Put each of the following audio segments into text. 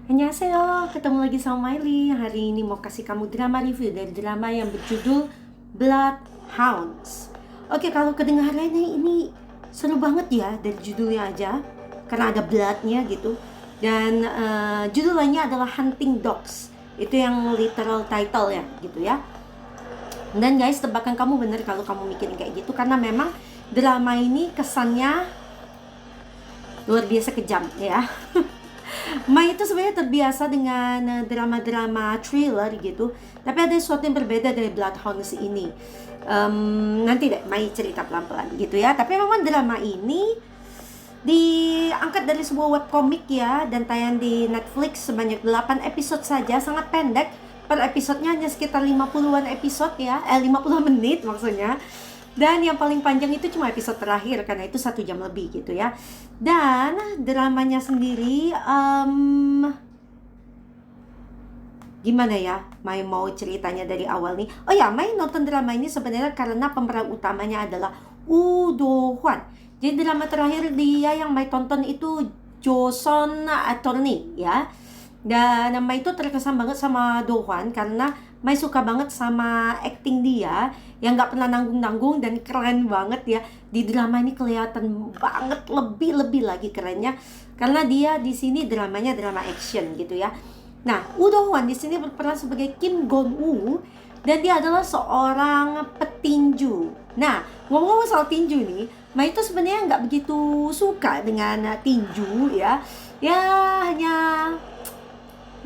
Annyeonghaseyo, ketemu lagi sama Miley. Hari ini mau kasih kamu drama review dari drama yang berjudul Bloodhounds. Oke, kalau kedengarannya ini seru banget ya dari judulnya aja, karena ada bloodnya gitu. Dan judul lainnya adalah Hunting Dogs. Itu yang literal title ya, gitu ya. Dan guys, tebakan kamu bener kalau kamu mikirin kayak gitu, karena memang drama ini kesannya luar biasa kejam ya. Mai itu sebenarnya terbiasa dengan drama-drama thriller gitu, tapi ada sesuatu yang berbeda dari Bloodhounds ini. Nanti deh Mai cerita pelan-pelan gitu ya. Tapi memang drama ini diangkat dari sebuah webcomic ya, dan tayang di Netflix sebanyak 8 episode saja, sangat pendek. Per episodenya hanya sekitar 50-an episode ya, 50 menit maksudnya. Dan yang paling panjang itu cuma episode terakhir, karena itu 1 jam lebih gitu ya. Dan dramanya sendiri gimana ya, Mai mau ceritanya dari awal nih. Oh ya, Mai nonton drama ini sebenarnya karena pemeran utamanya adalah Woo Do Hwan. Jadi drama terakhir dia yang Mai tonton itu Joseon Attorney ya. Dan Mai itu terkesan banget sama Do Hwan karena Mai suka banget sama acting dia yang nggak pernah nanggung-nanggung dan keren banget ya. Di drama ini kelihatan banget lebih lagi kerennya karena dia di sini dramanya drama action gitu ya. Nah, Woo Do Hwan di sini berperan sebagai Kim Gon Woo dan dia adalah seorang petinju. Nah, ngomong-ngomong soal tinju nih, Mai itu sebenarnya nggak begitu suka dengan tinju ya. Ya hanya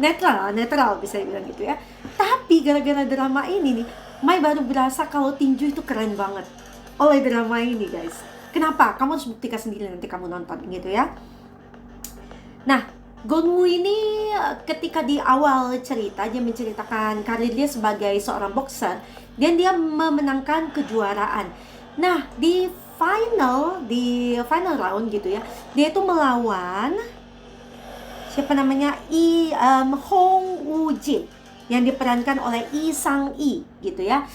netral bisa dibilang gitu ya. Tapi gara-gara drama ini nih, Mai baru berasa kalau tinju itu keren banget oleh drama ini guys. Kenapa? Kamu harus buktikan sendiri nanti kamu nonton gitu ya. Nah, Gonwoo ini ketika di awal cerita dia menceritakan karir dia sebagai seorang boxer dan dia memenangkan kejuaraan. Nah, di final round gitu ya, dia itu melawan siapa namanya Hong Woo Jin yang diperankan oleh Lee Sang Yi gitu ya.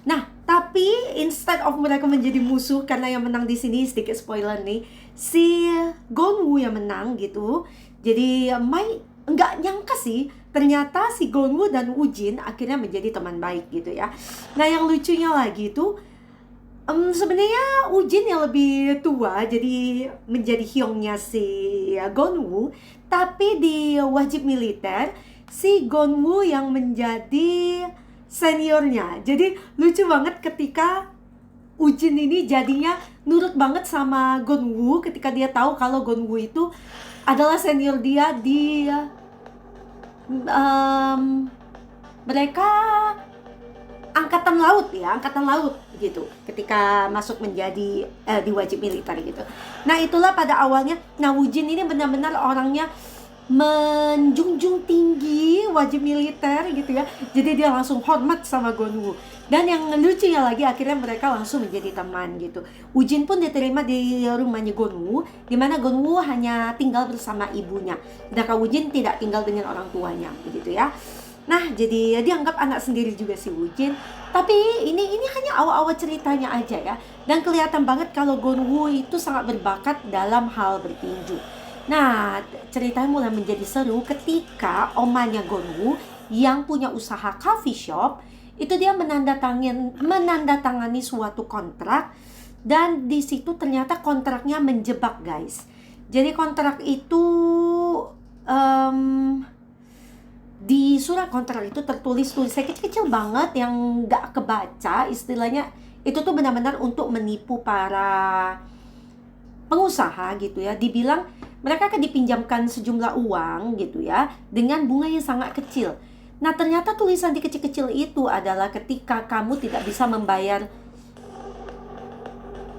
Nah, tapi instead of mereka menjadi musuh, karena yang menang di sini sedikit spoiler nih, si Gonwoo yang menang gitu. Jadi Mai nggak nyangka sih, ternyata si Gonwoo dan Woo Jin akhirnya menjadi teman baik gitu ya. Nah, yang lucunya lagi itu sebenarnya Woo Jin yang lebih tua, jadi menjadi hyongnya si Gonwoo. Tapi di wajib militer, si Gonwoo yang menjadi seniornya. Jadi lucu banget ketika Woo Jin ini jadinya nurut banget sama Gonwoo ketika dia tahu kalau Gonwoo itu adalah senior dia di mereka angkatan laut gitu, ketika masuk menjadi di wajib militer gitu. Nah, itulah pada awalnya. Nah, Woo Jin ini benar-benar orangnya menjunjung tinggi wajib militer gitu ya. Jadi dia langsung hormat sama Gonwoo. Dan yang lucunya lagi, akhirnya mereka langsung menjadi teman gitu. Woo Jin pun diterima di rumahnya Gonwoo, di mana Gonwoo hanya tinggal bersama ibunya. Sedangkan Woo Jin tidak tinggal dengan orang tuanya begitu ya. Nah, jadi dianggap anak sendiri juga si Woo Jin. Tapi ini hanya awal-awal ceritanya aja ya. Dan kelihatan banget kalau Gonwoo itu sangat berbakat dalam hal bertinju. Nah, ceritanya mulai menjadi seru ketika omanya Gonwoo yang punya usaha coffee shop itu dia menandatangani suatu kontrak, dan di situ ternyata kontraknya menjebak guys. Jadi kontrak itu di surat kontrak itu tertulis tulisan kecil-kecil banget yang nggak kebaca, istilahnya itu tuh benar-benar untuk menipu para pengusaha gitu ya. Dibilang mereka akan dipinjamkan sejumlah uang gitu ya dengan bunga yang sangat kecil. Nah, ternyata tulisan di kecil-kecil itu adalah ketika kamu tidak bisa membayar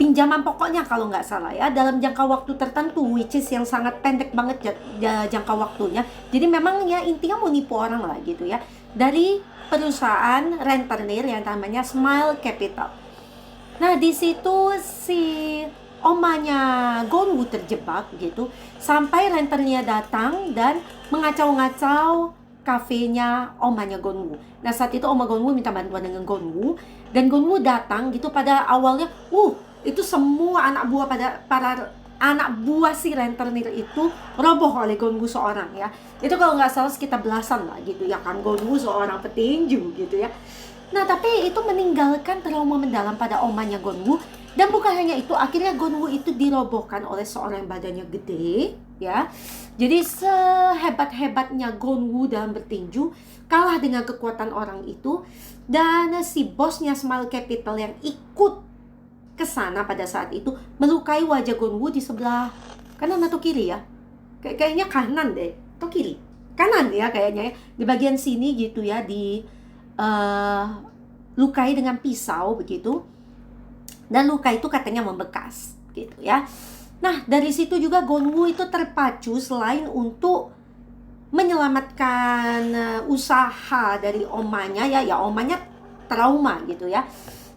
pinjaman pokoknya kalau nggak salah ya, dalam jangka waktu tertentu, which is yang sangat pendek banget jangka waktunya. Jadi memang ya intinya mau nipu orang lah gitu ya, dari perusahaan rentenir yang namanya Smile Capital. Nah, di situ si omanya Gonwoo terjebak gitu, sampai rentenirnya datang dan mengacau-ngacau kafenya omanya Gonwoo. Nah, saat itu oma Gonwoo minta bantuan dengan Gonwoo, dan Gonwoo datang gitu. Pada awalnya itu semua anak buah pada para anak buah si rentenir itu roboh oleh Gonwu seorang ya. Itu kalau nggak salah sekitar belasan lah gitu ya kan, Gonwu seorang petinju gitu ya. Nah tapi itu meninggalkan trauma mendalam pada omanya Gonwu. Dan bukan hanya itu, akhirnya Gonwu itu dirobohkan oleh seorang yang badannya gede ya. Jadi sehebat-hebatnya Gonwu dalam bertinju kalah dengan kekuatan orang itu. Dan si bosnya Smile Capital yang ikut ke sana pada saat itu melukai wajah Gonwu di sebelah kanan atau kiri ya. Kayaknya kanan deh, atau kiri? Kanan ya kayaknya ya. Di bagian sini gitu ya, di lukai dengan pisau begitu. Dan luka itu katanya membekas gitu ya. Nah dari situ juga Gonwu itu terpacu selain untuk menyelamatkan usaha dari omanya ya omanya trauma gitu ya.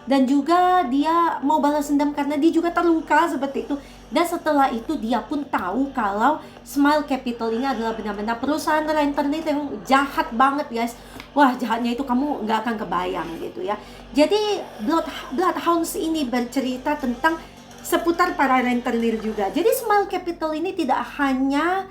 Dan juga dia mau balas dendam karena dia juga terluka seperti itu. Dan setelah itu dia pun tahu kalau Smile Capital ini adalah benar-benar perusahaan rentenir yang jahat banget guys. Wah jahatnya itu kamu nggak akan kebayang gitu ya. Jadi Bloodhounds ini bercerita tentang seputar para rentenir juga. Jadi Smile Capital ini tidak hanya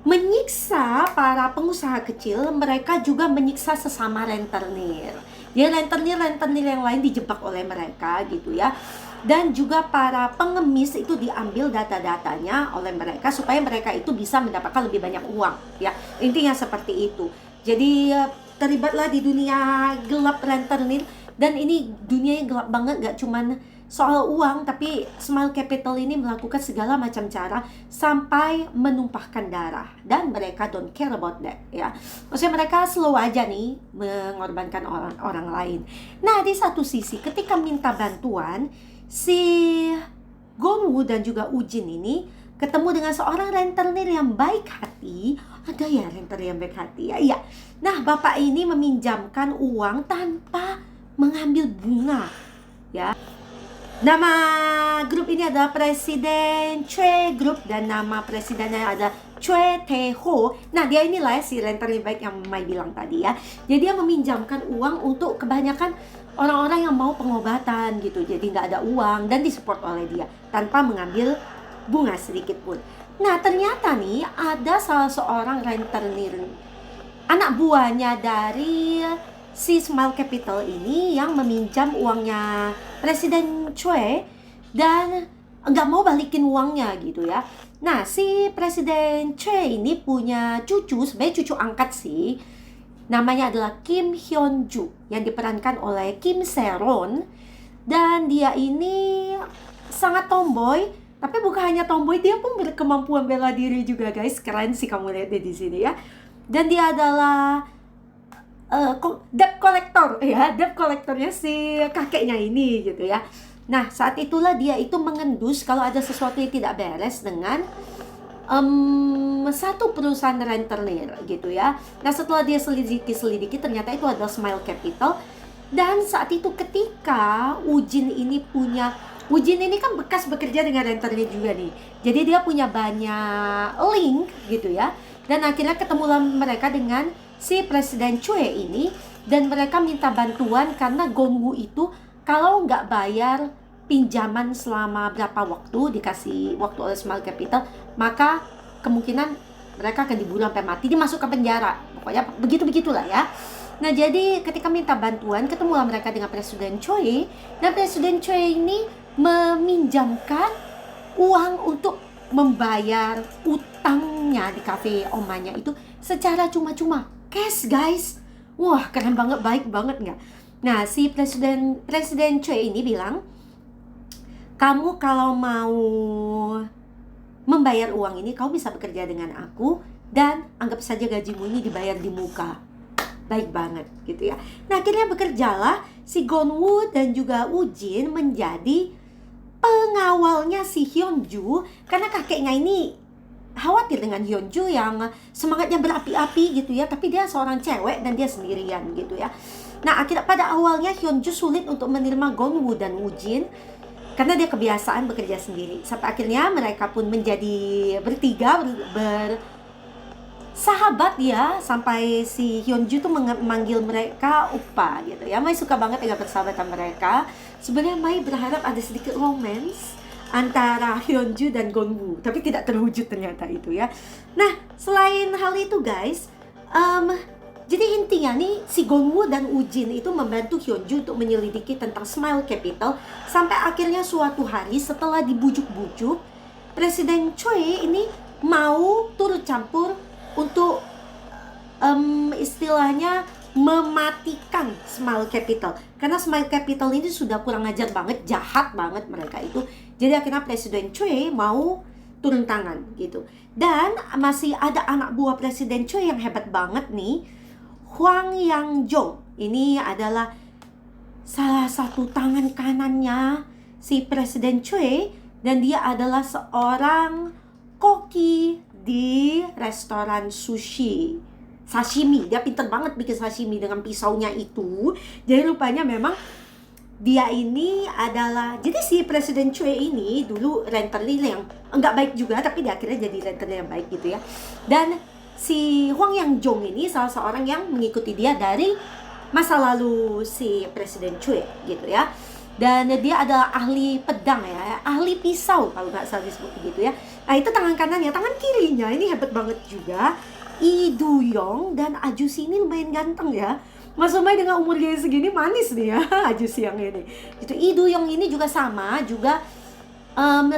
menyiksa para pengusaha kecil, mereka juga menyiksa sesama rentenir. Ya rentenir yang lain dijebak oleh mereka gitu ya. Dan juga para pengemis itu diambil data-datanya oleh mereka supaya mereka itu bisa mendapatkan lebih banyak uang ya. Intinya seperti itu. Jadi terlibatlah di dunia gelap rentenir. Dan ini dunia yang gelap banget, gak cuman soal uang, tapi Smile Capital ini melakukan segala macam cara sampai menumpahkan darah. Dan mereka don't care about that ya. Maksudnya mereka slow aja nih mengorbankan orang lain. Nah di satu sisi ketika minta bantuan, si Gonwu dan juga Ujin ini ketemu dengan seorang rentenir yang baik hati. Ada ya rentenir yang baik hati ya? Iya. Nah bapak ini meminjamkan uang tanpa mengambil bunga ya. Nama grup ini adalah Presiden Choi Group dan nama presidennya adalah Choi Tae-ho. Nah dia inilah ya, si rentenir baik yang Mai bilang tadi ya. Jadi dia meminjamkan uang untuk kebanyakan orang-orang yang mau pengobatan gitu. Jadi nggak ada uang dan disupport oleh dia tanpa mengambil bunga sedikit pun. Nah ternyata nih ada salah seorang rentenir, anak buahnya dari si Smile Capital ini yang meminjam uangnya Presiden Choi dan nggak mau balikin uangnya gitu ya. Nah si Presiden Choi ini punya cucu, sebenarnya cucu angkat sih. Namanya adalah Kim Hyun Ju yang diperankan oleh Kim Se-ron. Dan dia ini sangat tomboy, tapi bukan hanya tomboy, dia pun berkemampuan bela diri juga guys. Keren sih kamu lihat di sini ya. Dan dia adalah debt collector ya, debt collectornya si kakeknya ini gitu ya. Nah saat itulah dia itu mengendus kalau ada sesuatu yang tidak beres dengan satu perusahaan rentenir gitu ya. Nah setelah dia selidiki ternyata itu adalah Smile Capital. Dan saat itu ketika Ujin ini kan bekas bekerja dengan rentenir juga nih. Jadi dia punya banyak link gitu ya. Dan akhirnya ketemulah mereka dengan si Presiden Choi ini. Dan mereka minta bantuan karena Gonwu itu kalau nggak bayar pinjaman selama berapa waktu, dikasih waktu oleh Smile Capital, maka kemungkinan mereka akan dibunuh sampai mati, dimasuk ke penjara. Pokoknya begitulah ya. Nah jadi ketika minta bantuan, ketemulah mereka dengan Presiden Choi. Dan Presiden Choi ini meminjamkan uang untuk membayar utangnya di kafe omanya itu secara cuma-cuma, cash guys. Wah keren banget, baik banget nggak? Nah si Presiden Choi ini bilang, kamu kalau mau membayar uang ini, kamu bisa bekerja dengan aku dan anggap saja gajimu ini dibayar di muka. Baik banget gitu ya. Nah akhirnya bekerjalah si Gonwu dan juga Ujin menjadi pengawalnya si Hyunju, karena kakeknya ini khawatir dengan Hyunju yang semangatnya berapi-api gitu ya, tapi dia seorang cewek dan dia sendirian gitu ya. Nah akhirnya pada awalnya Hyunju sulit untuk menerima Gonwu dan Ujin karena dia kebiasaan bekerja sendiri. Sampai akhirnya mereka pun menjadi bertiga bersahabat ya, sampai si Hyunju tuh memanggil mereka Oppa gitu ya. Mai suka banget dengan persahabatan mereka. Sebenarnya Mai berharap ada sedikit romance antara Hyunju dan Gonwoo, tapi tidak terwujud ternyata itu ya. Nah, selain hal itu guys, jadi intinya nih si Gonwoo dan Ujin itu membantu Hyunju untuk menyelidiki tentang Smile Capital sampai akhirnya suatu hari setelah dibujuk-bujuk, Presiden Choi ini mau turut campur untuk istilahnya mematikan Smile Capital. Karena Smile Capital ini sudah kurang ajar banget, jahat banget mereka itu. Jadi akhirnya Presiden Choi mau turun tangan gitu. Dan masih ada anak buah Presiden Choi yang hebat banget nih, Hwang Yang-jong. Ini adalah salah satu tangan kanannya si Presiden Choi, dan dia adalah seorang koki di restoran sushi. Sashimi, dia pinter banget bikin sashimi dengan pisaunya itu. Jadi rupanya memang dia ini adalah, jadi si Presiden Choi ini dulu rentenir yang enggak baik juga, tapi dia akhirnya jadi rentenir yang baik gitu ya. Dan si Hwang Yang-jong ini salah seorang yang mengikuti dia dari masa lalu si Presiden Choi gitu ya. Dan dia adalah ahli pedang ya, ahli pisau kalau nggak salah disebut gitu ya. Nah itu tangan kanannya, tangan kirinya ini hebat banget juga, Lee Do-young. Dan Ajusi ini lumayan ganteng ya. Mas Umay dengan umur dia segini manis nih ya, Ajusi yang ini. Itu Lee Do-young ini juga sama, juga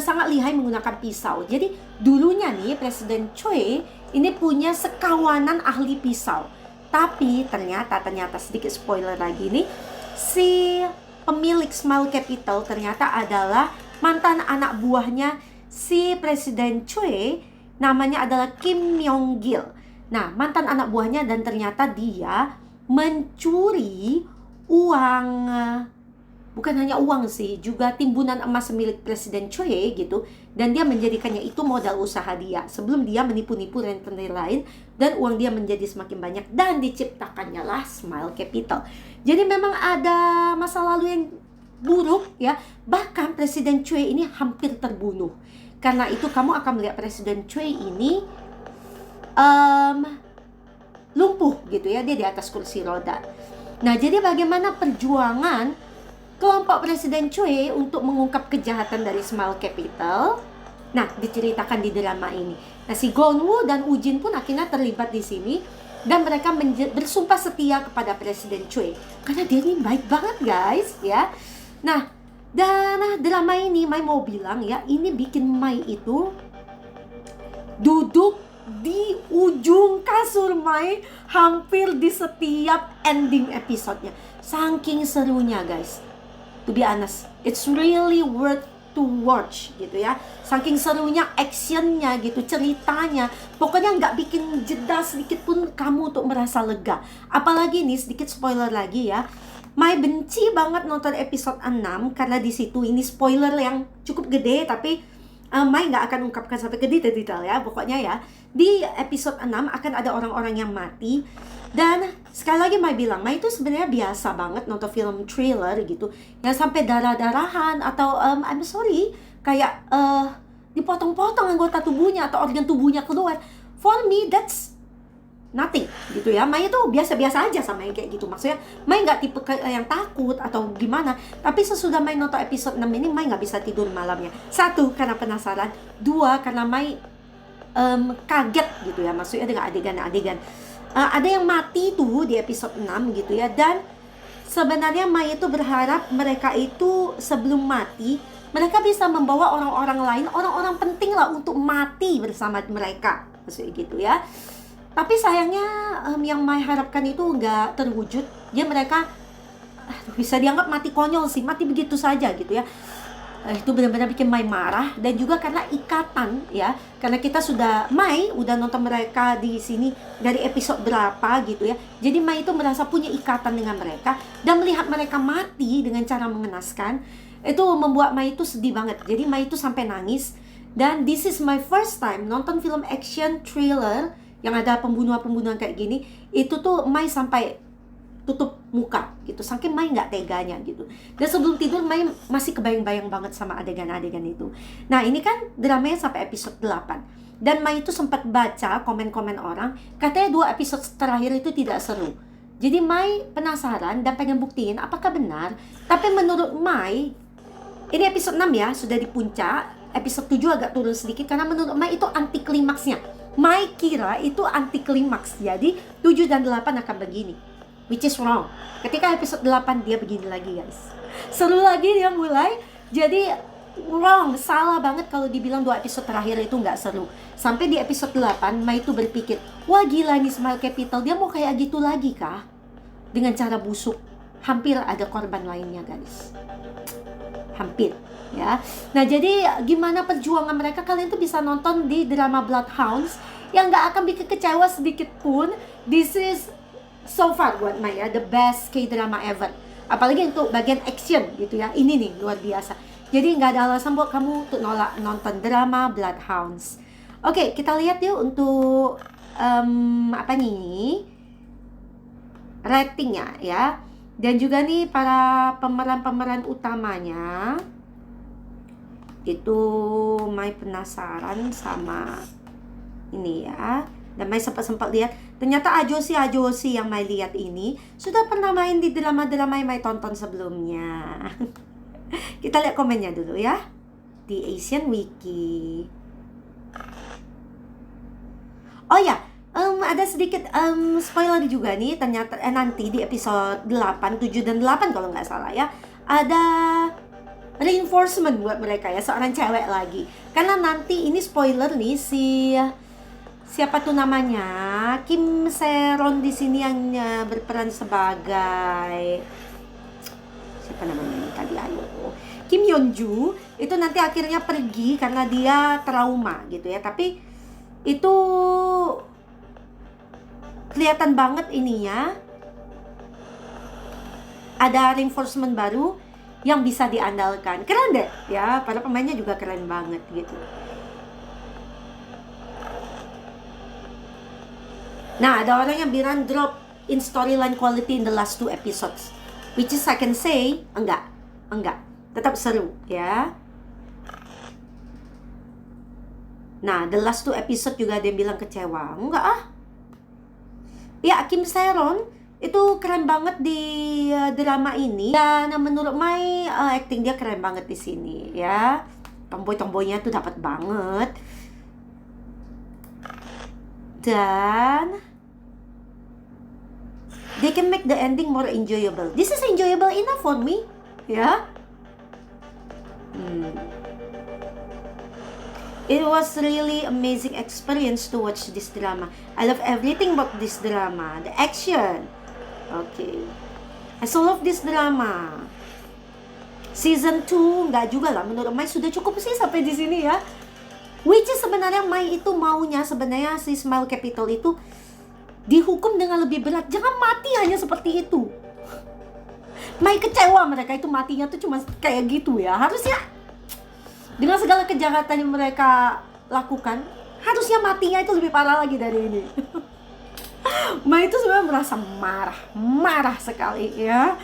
sangat lihai menggunakan pisau. Jadi dulunya nih Presiden Choi ini punya sekawanan ahli pisau. Tapi ternyata sedikit spoiler lagi nih, si pemilik Smile Capital ternyata adalah mantan anak buahnya si Presiden Choi, namanya adalah Kim Myong-gil. Nah, mantan anak buahnya, dan ternyata dia mencuri uang, bukan hanya uang sih, juga timbunan emas milik Presiden Choi gitu, dan dia menjadikannya itu modal usaha dia sebelum dia menipu-nipu rentenir lain, dan uang dia menjadi semakin banyak, dan diciptakannya lah Smile Capital. Jadi memang ada masa lalu yang buruk ya. Bahkan Presiden Choi ini hampir terbunuh. Karena itu kamu akan melihat Presiden Choi ini lumpuh gitu ya, dia di atas kursi roda. Nah, jadi bagaimana perjuangan kelompok Presiden Choi untuk mengungkap kejahatan dari Smile Capital? Nah, diceritakan di drama ini. Nah, si Gonwoo dan Ujin pun akhirnya terlibat di sini, dan mereka bersumpah setia kepada Presiden Choi karena dia ini baik banget guys ya. Nah, dan drama ini Mai mau bilang ya, ini bikin Mai itu duduk di ujung kasur Mai hampir di setiap ending episodenya. Saking serunya guys. To be honest, it's really worth to watch gitu ya. Saking serunya, actionnya gitu, ceritanya, pokoknya nggak bikin jeda sedikit pun kamu untuk merasa lega. Apalagi nih, sedikit spoiler lagi ya, Mai benci banget nonton episode 6 karena di situ ini spoiler yang cukup gede, tapi Mai nggak akan ungkapkan sampai ke detail ya. Pokoknya ya, di episode 6 akan ada orang-orang yang mati. Dan sekali lagi Mai bilang, Mai itu sebenarnya biasa banget nonton film thriller gitu, yang sampai darah-darahan atau I'm sorry, kayak dipotong-potong anggota tubuhnya atau organ tubuhnya keluar. For me that's nothing gitu ya. Mai itu biasa-biasa aja sama yang kayak gitu. Maksudnya Mai nggak tipe yang takut atau gimana. Tapi sesudah Mai nonton episode 6 ini, Mai nggak bisa tidur malamnya. Satu, karena penasaran. Dua, karena Mai kaget gitu ya. Maksudnya dengan adegan-adegan. Ada yang mati tuh di episode 6 gitu ya. Dan sebenarnya Mai itu berharap mereka itu sebelum mati, mereka bisa membawa orang-orang lain, orang-orang penting lah untuk mati bersama mereka. Maksudnya gitu ya. Tapi sayangnya yang Mai harapkan itu nggak terwujud. Dia mereka bisa dianggap mati konyol sih, mati begitu saja gitu ya. Itu benar-benar bikin Mai marah. Dan juga karena ikatan ya, karena kita Mai udah nonton mereka di sini dari episode berapa gitu ya. Jadi Mai itu merasa punya ikatan dengan mereka, dan melihat mereka mati dengan cara mengenaskan itu membuat Mai itu sedih banget. Jadi Mai itu sampai nangis. Dan this is my first time nonton film action thriller yang ada pembunuhan-pembunuhan kayak gini. Itu tuh Mai sampai tutup muka gitu, saking Mai nggak teganya gitu. Dan sebelum tidur Mai masih kebayang-bayang banget sama adegan-adegan itu. Nah, ini kan dramanya sampai episode 8. Dan Mai itu sempat baca komen-komen orang, katanya 2 episode terakhir itu tidak seru. Jadi Mai penasaran dan pengen buktiin apakah benar. Tapi menurut Mai, Ini episode 6 ya, sudah di puncak. Episode 7 agak turun sedikit karena menurut Mai itu anti klimaksnya. Mai kira itu anti klimaks. Jadi 7 dan 8 akan begini. Which is wrong. Ketika episode 8 dia begini lagi, guys. Seru lagi dia mulai. Jadi wrong, salah banget kalau dibilang 2 episode terakhir itu nggak seru. Sampai di episode 8 Mai itu berpikir, wah gila nih Smile Capital, dia mau kayak gitu lagi kah? Dengan cara busuk. Hampir ada korban lainnya, guys. Hampir ya. Nah, jadi gimana perjuangan mereka, kalian tuh bisa nonton di drama Bloodhounds yang gak akan bikin kecewa sedikit pun. This is so far buat Maya the best K-drama ever. Apalagi untuk bagian action gitu ya. Ini nih luar biasa. Jadi gak ada alasan buat kamu untuk nolak nonton drama Bloodhounds. Oke, kita lihat yuk untuk apa nih ratingnya ya. Dan juga nih para pemeran-pemeran utamanya. Itu Mai penasaran sama ini ya. Dan Mai sempat lihat, ternyata Ajosi yang Mai lihat ini sudah pernah main di drama-drama yang Mai tonton sebelumnya. Kita lihat komennya dulu ya. Di Asian Wiki. Oh ya, ada sedikit spoiler juga nih. Ternyata nanti di episode 8, 7 dan 8 kalau nggak salah ya, ada reinforcement buat mereka ya, seorang cewek lagi. Karena nanti ini spoiler nih, siapa tuh namanya, Kim Se-ron di sini yang berperan sebagai siapa namanya ini tadi, ayo, Kim Yeon-ju itu nanti akhirnya pergi karena dia trauma gitu ya. Tapi itu kelihatan banget ininya, ada reinforcement baru yang bisa diandalkan. Keren deh ya, para pemainnya juga keren banget gitu. Nah, ada orang yang bilang drop in storyline quality in the last 2 episodes, which is I can say enggak, tetap seru ya. Nah, the last 2 episode juga ada yang bilang kecewa. Enggak ah. Ya, Kim Se-ron itu keren banget di drama ini. Dan menurut Mai acting dia keren banget di sini ya. Tomboy-tomboynya tuh dapat banget. Dan they can make the ending more enjoyable. This is enjoyable enough for me ya. It was really amazing experience to watch this drama. I love everything about this drama. The action. Okay. I so love this drama. Season 2 enggak juga lah, menurut Mai sudah cukup sih sampai di sini ya. Which is sebenarnya Mai itu maunya sebenarnya si Smile Capital itu dihukum dengan lebih berat. Jangan mati hanya seperti itu. Mai kecewa mereka itu matinya tuh cuma kayak gitu ya. Harusnya dengan segala kejahatan yang mereka lakukan, harusnya matinya itu lebih parah lagi dari ini. Mai itu sebenarnya merasa marah sekali ya.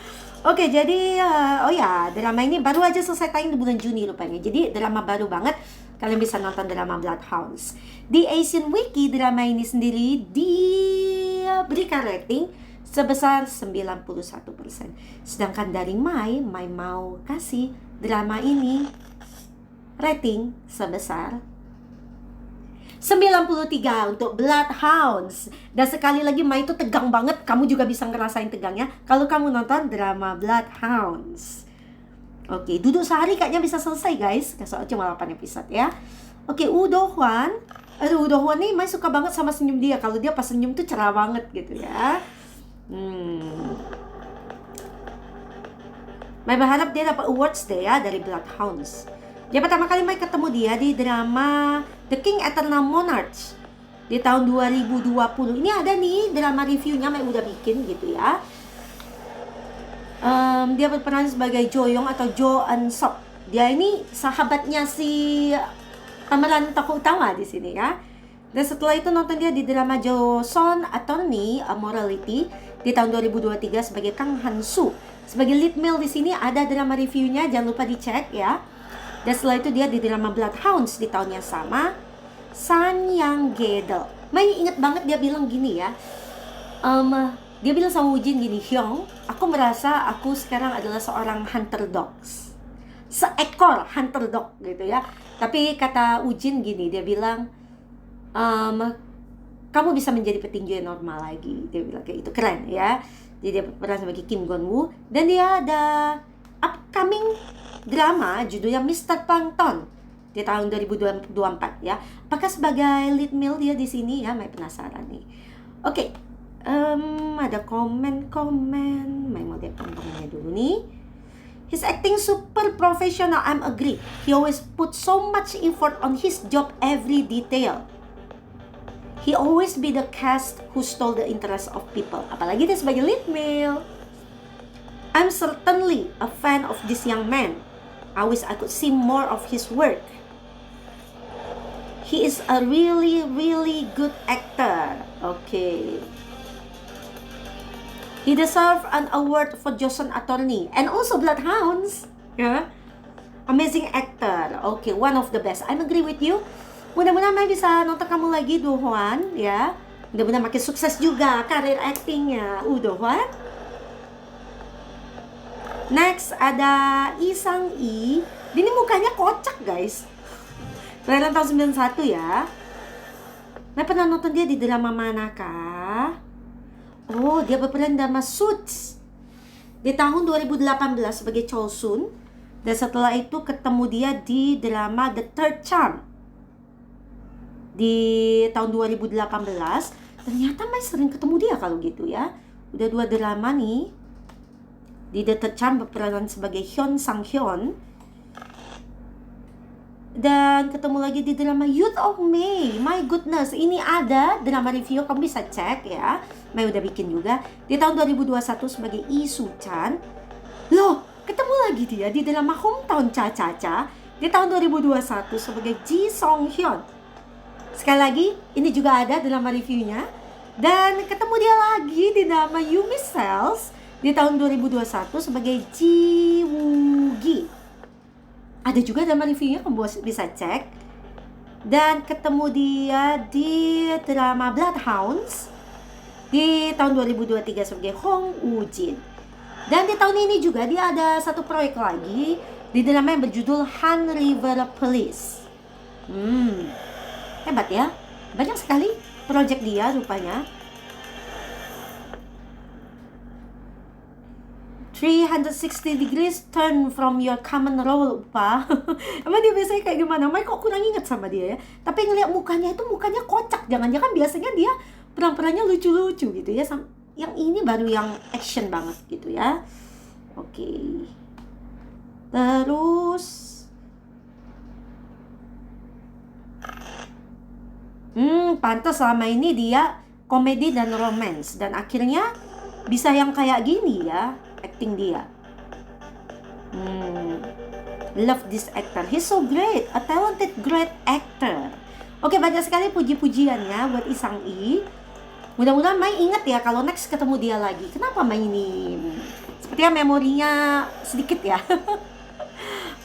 Oke, jadi oh ya, drama ini baru aja selesai tayang di bulan Juni rupanya. Jadi drama baru banget. Kalian bisa nonton drama Bloodhounds. Di Asian Wiki, drama ini sendiri diberikan rating sebesar 91%. Sedangkan dari Mai mau kasih drama ini rating sebesar 93 untuk Bloodhounds. Dan sekali lagi Mai itu tegang banget. Kamu juga bisa ngerasain tegangnya kalau kamu nonton drama Bloodhounds. Oke, duduk sehari kayaknya bisa selesai guys. Soalnya cuma 8 episode ya. Oke, Woo Do-hwan. Woo Do-hwan nih Mai suka banget sama senyum dia. Kalau dia pas senyum tuh cerah banget gitu ya. Mai berharap dia dapat awards deh ya dari Bloodhounds. Dia pertama kali Mai ketemu dia di drama The King Eternal Monarch di tahun 2020. Ini ada nih drama reviewnya Mai udah bikin gitu ya. Dia berperan sebagai Jo Young atau Jo Eun Sok. Dia ini sahabatnya si pemeran tokoh utama di sini ya. Dan setelah itu nonton dia di drama Joseon Attorney Morality di tahun 2023 sebagai Kang Han Soo. Sebagai lead male di sini ada drama reviewnya, jangan lupa dicek ya. Dan setelah itu dia di drama Bloodhounds di tahun yang sama, San Yang Gedel. Mai inget banget dia bilang gini ya. Dia bilang sama Woo Jin gini, Hyung, aku merasa aku sekarang adalah seorang hunter dogs. seekor hunter dog gitu ya. Tapi kata Ujin gini, dia bilang, kamu bisa menjadi petinju yang normal lagi. Dia bilang kayak itu, keren ya. Jadi dia berperan sebagai Kim Gon-woo. Dan dia ada upcoming drama judulnya Mr. Plankton di tahun 2024 ya. Apakah sebagai lead male dia di sini ya? Mai penasaran nih. Oke. Ada komen. Mai mau lihat komennya dulu nih. His acting super professional, I'm agree. He always put so much effort on his job, every detail. He always be the cast who stole the interest of people. Apalagi dia sebagai lead male. I'm certainly a fan of this young man. I wish I could see more of his work. He is a really, really good actor. Okay. He deserves an award for Joseon Attorney and also Bloodhounds. Yeah. Amazing actor. Okay, one of the best. I agree with you. Mudah-mudahan Mai bisa nonton kamu lagi, Do Hwan, ya. Mudah-mudahan makin sukses juga karir actingnya, Do Hwan. Next ada Lee Sang-i. Ini mukanya kocak, guys. Kelahiran tahun 91 ya. Mai pernah nonton dia di drama manakah? Oh, dia berperan drama Suits di tahun 2018 sebagai Chosun. Dan setelah itu ketemu dia di drama The Third Charm di tahun 2018. Ternyata Mai sering ketemu dia kalau gitu ya. Udah 2 drama nih. Di The Third Charm berperan sebagai Hyun Sang-hyun. Dan ketemu lagi di drama Youth of May. My goodness, ini ada drama review, kamu bisa cek ya. Mai udah bikin juga. Di tahun 2021 sebagai Lee Soo-chan. Loh, ketemu lagi dia di drama Hometown Cha-Cha-Cha di tahun 2021 sebagai Ji Song-hyun. Sekali lagi, ini juga ada drama reviewnya. Dan ketemu dia lagi di drama Yumi Cells di tahun 2021 sebagai Ji Woo-gi. Ada juga drama reviewnya, kamu bisa cek. Dan ketemu dia di drama Bloodhounds di tahun 2023 sebagai Hong Woo-jin. Dan di tahun ini juga dia ada satu proyek lagi di drama yang berjudul Han River Police. Hebat ya, banyak sekali proyek dia rupanya. 360 degrees turn from your common role, Pak. Emang dia biasanya kayak gimana? Mai kok kurang inget sama dia ya. Tapi ngeliat mukanya itu, mukanya kocak. Jangan-jangan biasanya dia peran-perannya lucu-lucu gitu ya. Yang ini baru yang action banget gitu ya. Oke. Terus pantas selama ini dia komedi dan romance. Dan akhirnya bisa yang kayak gini ya acting dia. Love this actor. He's so great. A talented, great actor. Oke, banyak sekali puji-pujiannya buat Lee Sang-i. Mudah-mudahan Mai ingat ya kalau next ketemu dia lagi. Kenapa Mai ini sepertinya memorinya sedikit ya.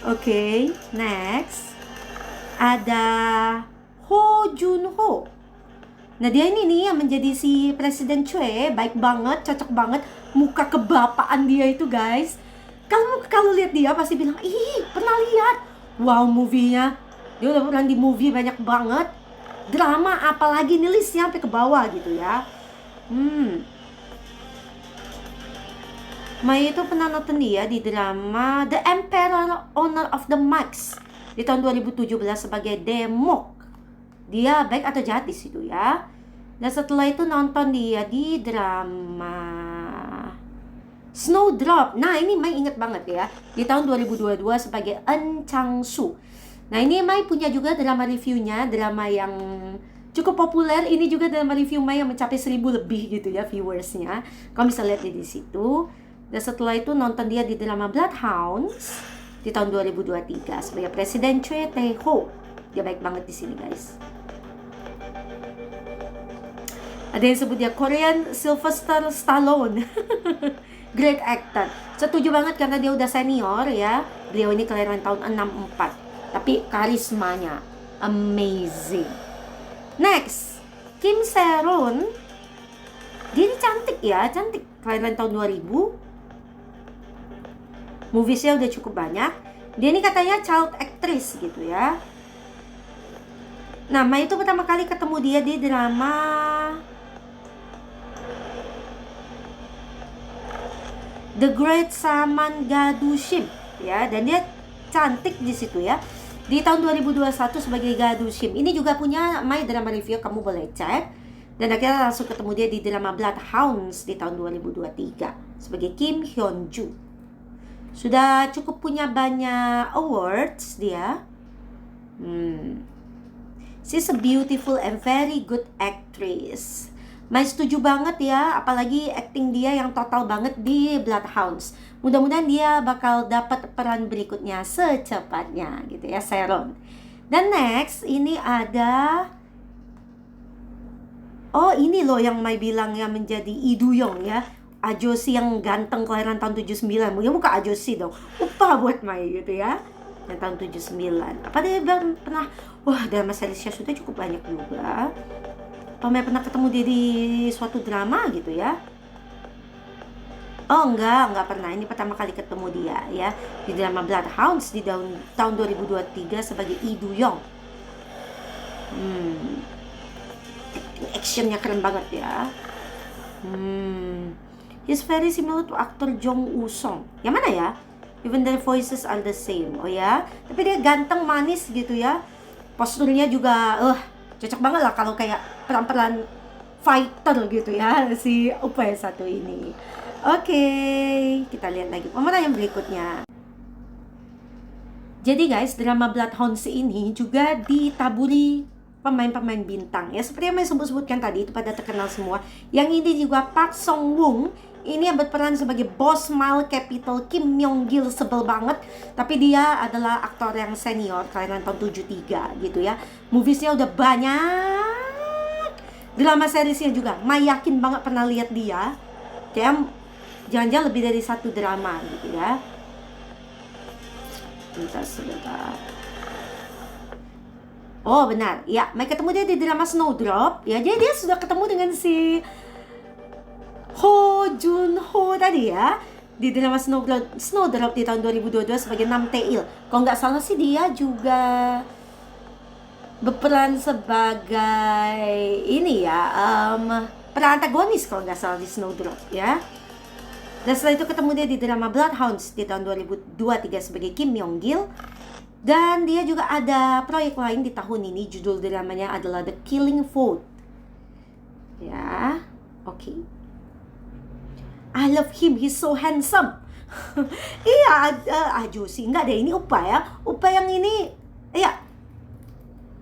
Oke, next ada Ho Jun-ho. Nah, dia ini nih yang menjadi si Presiden Choi. Baik banget, cocok banget. Muka kebapaan dia itu, guys. Kalau lihat dia pasti bilang, ih, pernah lihat. Wow, movie-nya. Dia udah pernah di movie banyak banget. Drama apalagi nih, listnya sampai ke bawah gitu ya. Mai itu pernah nonton dia di drama The Emperor Honor of the Max di tahun 2017 sebagai Demok. Dia baik atau jahat di situ ya. Dan setelah itu nonton dia di drama Snowdrop. Nah, ini Mai inget banget ya. Di tahun 2022 sebagai Eun Chang-soo. Nah, ini Mai punya juga drama reviewnya, drama yang cukup populer. Ini juga drama review Mai yang mencapai 1000 lebih gitu ya viewersnya. Kamu bisa lihat di situ. Dan setelah itu nonton dia di drama Bloodhounds di tahun 2023 sebagai Presiden Choi Tae-ho. Dia baik banget di sini, guys. Ada yang sebut dia Korean Sylvester Stallone. Great actor. Setuju banget karena dia udah senior ya. Beliau ini kelahiran tahun 64. Tapi karismanya amazing. Next, Kim Se-ron. Dia ini cantik ya, cantik. Kelahiran tahun 2000. Moviesnya udah cukup banyak. Dia ini katanya child actress gitu ya. Nah, Mai itu pertama kali ketemu dia di drama The Great Samangadushim ya, dan dia cantik di situ ya. Di tahun 2021 sebagai Gadushim. Ini juga punya My Drama Review, kamu boleh cek. Dan akhirnya langsung ketemu dia di drama Bloodhounds di tahun 2023 sebagai Kim Hyun Joo. Sudah cukup punya banyak awards dia. She's a beautiful and very good actress. Mai setuju banget ya, apalagi acting dia yang total banget di Bloodhounds. Mudah-mudahan dia bakal dapat peran berikutnya secepatnya gitu ya, Sharon. Dan next, ini ada ini loh yang Mai bilang ya, menjadi Lee Do-young ya. Ajosi yang ganteng kelahiran tahun 79. Mungkin muka Ajosi dong. Upah buat Mai gitu ya. Yang tahun 79. Apa dia pernah, drama seriesnya sudah cukup banyak juga. Mai pernah ketemu dia di suatu drama gitu ya? Enggak pernah. Ini pertama kali ketemu dia ya di drama Bloodhounds di tahun 2023 sebagai Lee Do-young. Actionnya keren banget ya. He's very similar to actor Jong Woo-sung. Yang mana ya? Even their voices are the same. Oh ya, tapi dia ganteng, manis gitu ya. Posturnya juga cocok banget lah kalau kayak peran-peran fighter gitu ya, si Upaya satu ini. Oke, kita lihat lagi pemeran yang berikutnya. Jadi guys, drama Bloodhounds ini juga ditaburi pemain-pemain bintang ya, seperti yang saya sebutkan tadi, itu pada terkenal semua. Yang ini juga Park Song Woong, ini yang berperan sebagai bos Mall Capital Kim Myong Gil, sebel banget. Tapi dia adalah aktor yang senior, kelahiran tahun 73 gitu ya. Moviesnya udah banyak, drama seriesnya juga. Mai yakin banget pernah lihat dia. Kayak jangan-jangan lebih dari satu drama gitu ya. Sebentar. Oh benar, ya, Mai ketemu dia di drama Snowdrop ya. Jadi dia sudah ketemu dengan si Ho Jun Ho tadi ya, di drama Snowdrop di tahun 2022 sebagai Nam Tae-il. Kalau nggak salah sih dia juga berperan sebagai ini ya, peran antagonis kalau nggak salah di Snowdrop ya. Dan setelah itu ketemu dia di drama Bloodhounds di tahun 2023 sebagai Kim Myong Gil. Dan dia juga ada proyek lain di tahun ini, judul dramanya adalah The Killing Vote. Ya, oke. I love him, he's so handsome. Iya, Ajosi. Enggak deh, ini Upa ya. Upa yang ini, ya,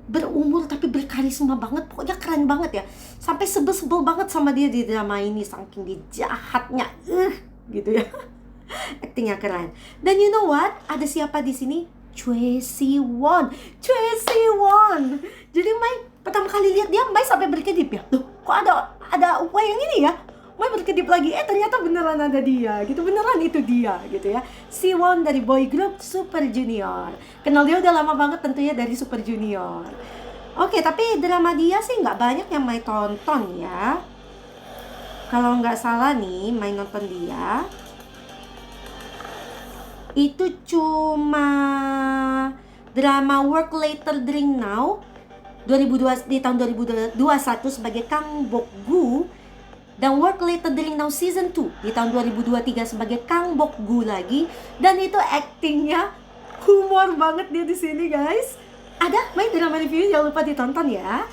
berumur tapi berkarisma banget. Pokoknya keren banget ya. Sampai sebel-sebel banget sama dia di drama ini, saking dia jahatnya. Gitu ya. Aktingnya keren. Dan you know what? Ada siapa di sini? Choi Siwon. Jadi Mai pertama kali lihat dia, Mai sampai berkedip ya. Loh, kok ada Upa yang ini ya? Mai berkedip lagi, ternyata beneran ada dia gitu, beneran itu dia gitu ya. Siwon dari boy group Super Junior. Kenal dia udah lama banget tentunya dari Super Junior. Oke, tapi drama dia sih nggak banyak yang Mai tonton ya. Kalau nggak salah nih, Mai nonton dia itu cuma drama Work Later Drink Now di tahun 2021 sebagai Kang Bok-gu, dan Work Later Drink Now Season 2 di tahun 2023 sebagai Kang Bok-gu lagi. Dan itu actingnya humor banget dia di sini guys. Ada main drama review, jangan lupa ditonton ya.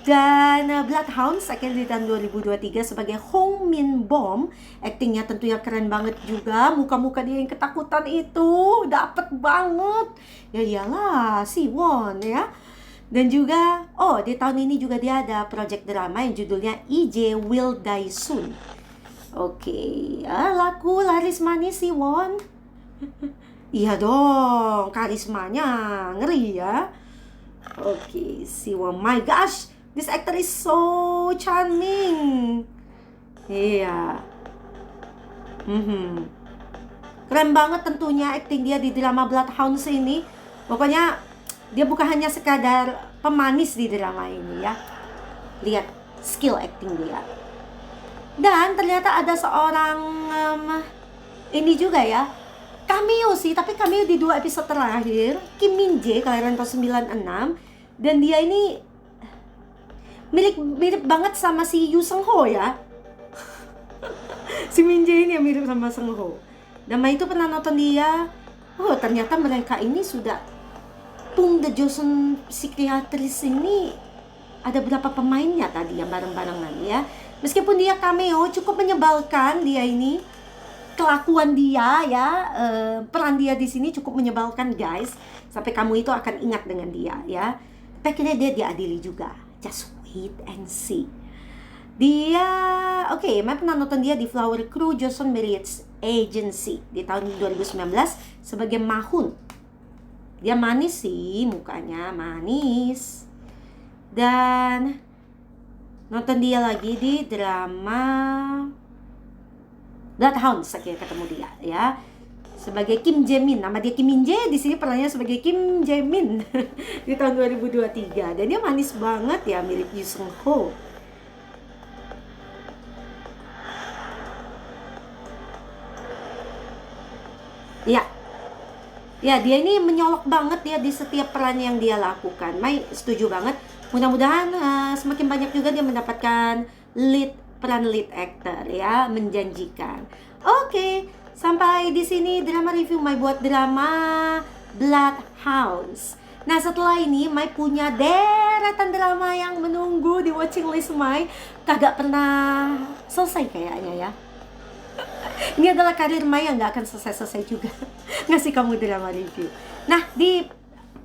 Dan Bloodhounds akhirnya di tahun 2023 sebagai Hong Min Bom. Actingnya tentunya keren banget juga. Muka-muka dia yang ketakutan itu dapet banget. Ya iyalah, Siwon ya. Dan juga, di tahun ini juga dia ada project drama yang judulnya EJ Will Die Soon. Oke, laku laris manis Siwon. Iya dong, karismanya ngeri ya. Oke, Siwon, my gosh, this actor is so charming. Iya. Keren banget tentunya acting dia di drama Bloodhounds ini. Pokoknya dia bukan hanya sekadar pemanis di drama ini ya. Lihat skill acting dia. Dan ternyata ada seorang ini juga ya, cameo sih, tapi cameo di 2 episode terakhir. Kim Min Jae kelahiran tahun 96, dan dia ini mirip banget sama si Yu Seung Ho ya. Si Min Jae ini yang mirip sama Seung Ho. Dan Mai itu pernah nonton dia. Oh, ternyata mereka ini sudah Pung The Joseon Psychiatrist ini ada berapa pemainnya tadi yang bareng-barengan ya. Meskipun dia cameo, cukup menyebalkan dia ini. Kelakuan dia ya, peran dia di sini cukup menyebalkan guys. Sampai kamu itu akan ingat dengan dia ya. Tapi akhirnya dia diadili juga. Just wait and see. Dia, Mai pernah nonton dia di Flower Crew Joseon Marriage Agency di tahun 2019 sebagai Mahun. Dia manis sih, mukanya manis. Dan nonton dia lagi di drama Bloodhounds, akhirnya ketemu dia ya, sebagai Kim Jae-min. Nama dia Kim Min Jae, di sini perannya sebagai Kim Jae-min di tahun 2023. Dan dia manis banget ya, mirip Yu Seung Ho. Ya, dia ini menyolok banget ya di setiap peran yang dia lakukan. Mai setuju banget. Mudah-mudahan semakin banyak juga dia mendapatkan peran lead actor ya, menjanjikan. Oke, sampai di sini drama review Mai buat drama Bloodhounds. Nah, setelah ini Mai punya deretan drama yang menunggu di watching list Mai. Kagak pernah selesai kayaknya ya. Ini adalah karir Mai yang gak akan selesai-selesai juga ngasih kamu drama review. Nah, di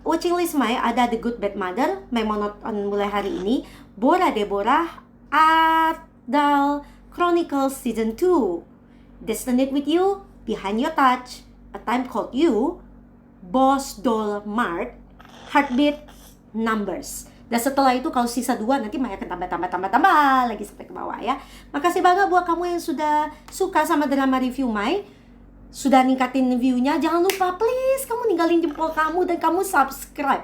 watching list Mai ada The Good Bad Mother. Mai mau nonton mulai hari ini. Bora Deborah, Adal Chronicles Season 2, Destined with You, Behind Your Touch, A Time Called You, Boss Doll Mart, Heartbeat, Numbers. Dan setelah itu kalau sisa 2 nanti Mai akan tambah lagi sampai ke bawah ya. Makasih banget buat kamu yang sudah suka sama drama review Mai, sudah ningkatin view-nya. Jangan lupa please kamu ninggalin jempol kamu dan kamu subscribe.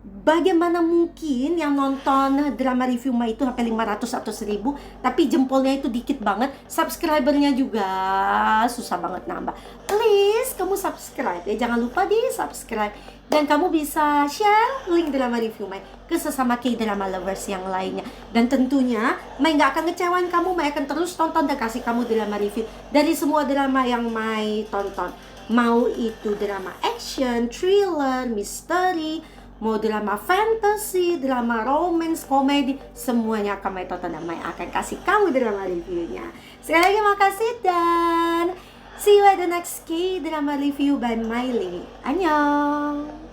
Bagaimana mungkin yang nonton drama review Mai itu sampai 500 atau 1000, tapi jempolnya itu dikit banget, subscribernya juga susah banget nambah. Please kamu subscribe ya, jangan lupa di subscribe. Dan kamu bisa share link drama review Mai ke sesama K-drama lovers yang lainnya. Dan tentunya Mai gak akan ngecewain kamu, Mai akan terus tonton dan kasih kamu drama review dari semua drama yang Mai tonton. Mau itu drama action, thriller, misteri, mau drama fantasy, drama romance, komedi, semuanya akan Mai tonton dan Mai akan kasih kamu drama reviewnya. Sekali lagi makasih dan see you at the next K-drama review by Miley. Annyeong!